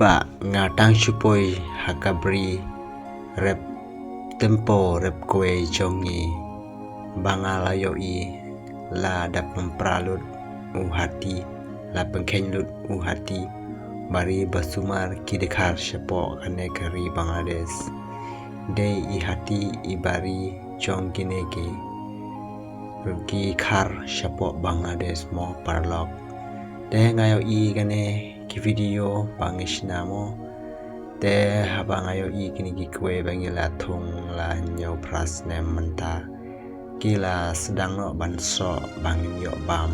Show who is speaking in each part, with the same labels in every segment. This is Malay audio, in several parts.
Speaker 1: ba ngatang chupoi hakabri rep tempo rep kue jongi bangala yoi la dapem pralut uhati la pengkenlut uhati bari basumar kidekar shepo kane kari Bangladesh de ihati ibari jong kinegi rugi khar shepo Bangladesh mo parlok de ngayo I kane ki video bangishna mo de habang ayo I kini kue bangila thung la nyau pras ne menta kila sedang no banso bangin yo bam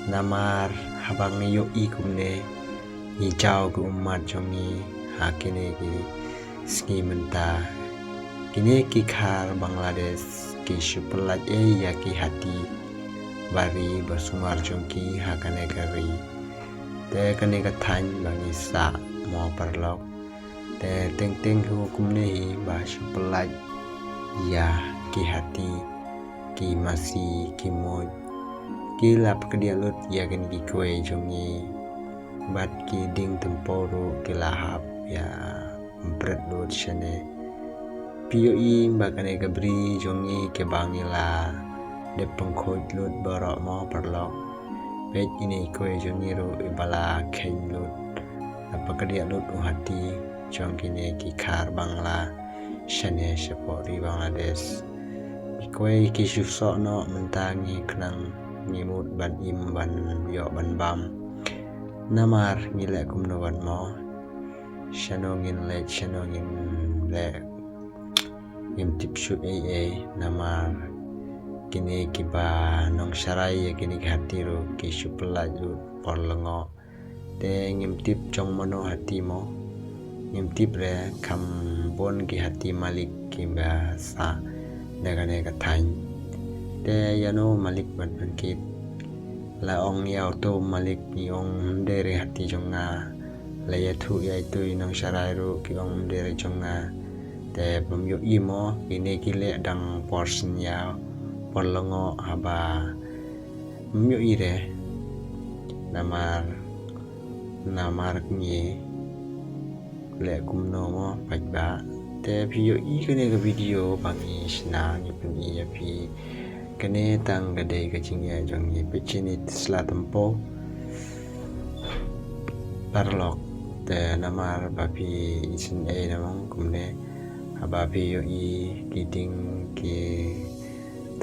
Speaker 1: namar habang yo I kumne hijau ku umat jongi hakine ki ski menta kini ki khar Bangladesh ki shupelat ya ki hati bari bersumar jongki hakane kari te kane kathan bangi sa mo parlok te teng hukum nehi ba shupelat ya ki hati ki masi ki moj ki lap kedialut ya kan ki kue jongi bat ki ding temporo ki lahap ya bret lut shane pioi bakane gabri jongi ke bangila de pengkhoj lut borok mo parlok pet ini kue jongi ro ibala khen lut apa kedia lut uhati jong kini ki khar bangla shane sepori Bangladesh kue ki susok no mentangi kenang ngimut ban im ban yo ban bam namar ngile kumno ban mo shanongin le ngim tipshu namar kini kiba nong sarai ya kini hati ro ki supela ju porlengo te ngim tip jong mono hati mo ngim tip re kam bon ki hati malik kimba sa negane kathain te yano malik ban kit la ong yau to malik ni ong dere hati jonga la ya thu ya tu nong sarai ro ki ong dere jonga te bum yo imo kini kile dang portion ya porlengo haba myo ire namar ni le kumno mo pajba te pio I kene ke video bangi sna ni pun I pi kene tang gade ke cingya jong ni pechini sla tempo parlok te namar bapi isin namang kumne haba pio I kiting ki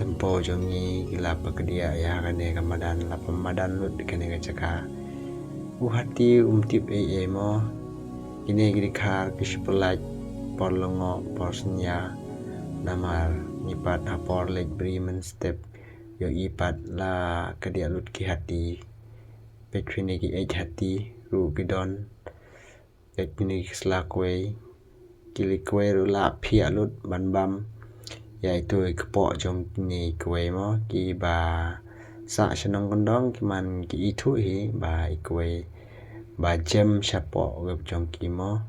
Speaker 1: tempo jongi gila pekedia ya kane kamadan la pemadan lut kane kacaka uhati umtip mo kini giri khar kispelat porlongo porsnya namar nipat apor lek brimen step yo ipat la kedia lut ki hati pekwini ki hati ru gidon pekwini slakwe kili kwe ru la phia lut ban bam yaitu kepo jong ni kue mo ki ba sa senong kondong ki man ki itu hi ba kue ba jem sapo gap jong ki mo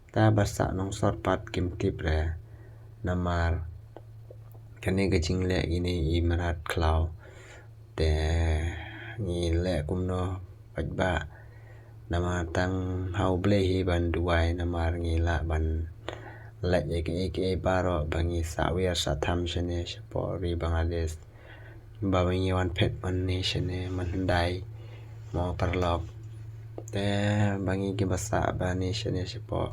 Speaker 1: ta ba sa nong sorpat kim tip re namar kane gajing le ini imarat klau te ni le kumno pajba namar tang hau ble hi ban duai namar ngila ban let eke baro bangi sawir satham shane sepori Bangladesh bawangi wan pet man ne shane mandai mo parlok te bangi ki basa bani shane sepo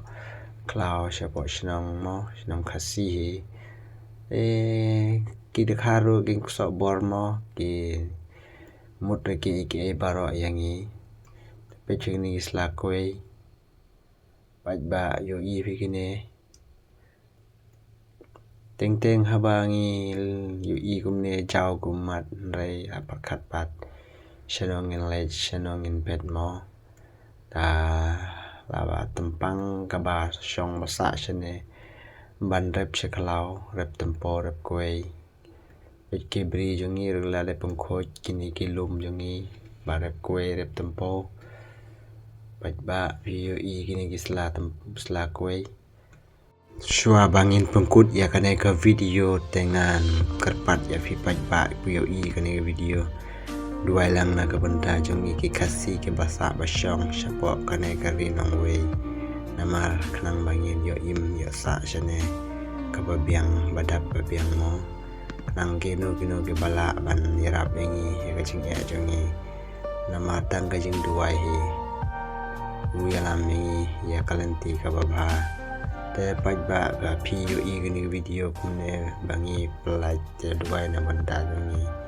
Speaker 1: klau sepo shnong khasi hi ki dekharu ging kusok bormo ki mutre ki eke baro yangi pechini slakoi pajba yo I bikine teng habangi yu kumne jauh kumat rai apakat pat shanongin pet mo ta laba tempang kaba shong basa shane ban rep sheklau rep tempo rep kue pet kibri jongi rula le pengkhoj kini kilum jongi ba rep kue rep tempo pajba yu kini kisla kue Shua bangin pengkut ya kane ke video dengan kerpat ya fi pajba pio I kane video duai lang na kabenta jongi ki kasi ke basa basyong syapok kane kari nong wei namar kanang bangin yo im yo sa shane kababiang badap babiang mo kanang gino ke bala ban yirap engi ya kacing ya jongi namar tang kajing duai hi uyalam engi ya kalenti kababha te pajba ga pi yo i gini video kumne bangi pelaj te duai na benda jongi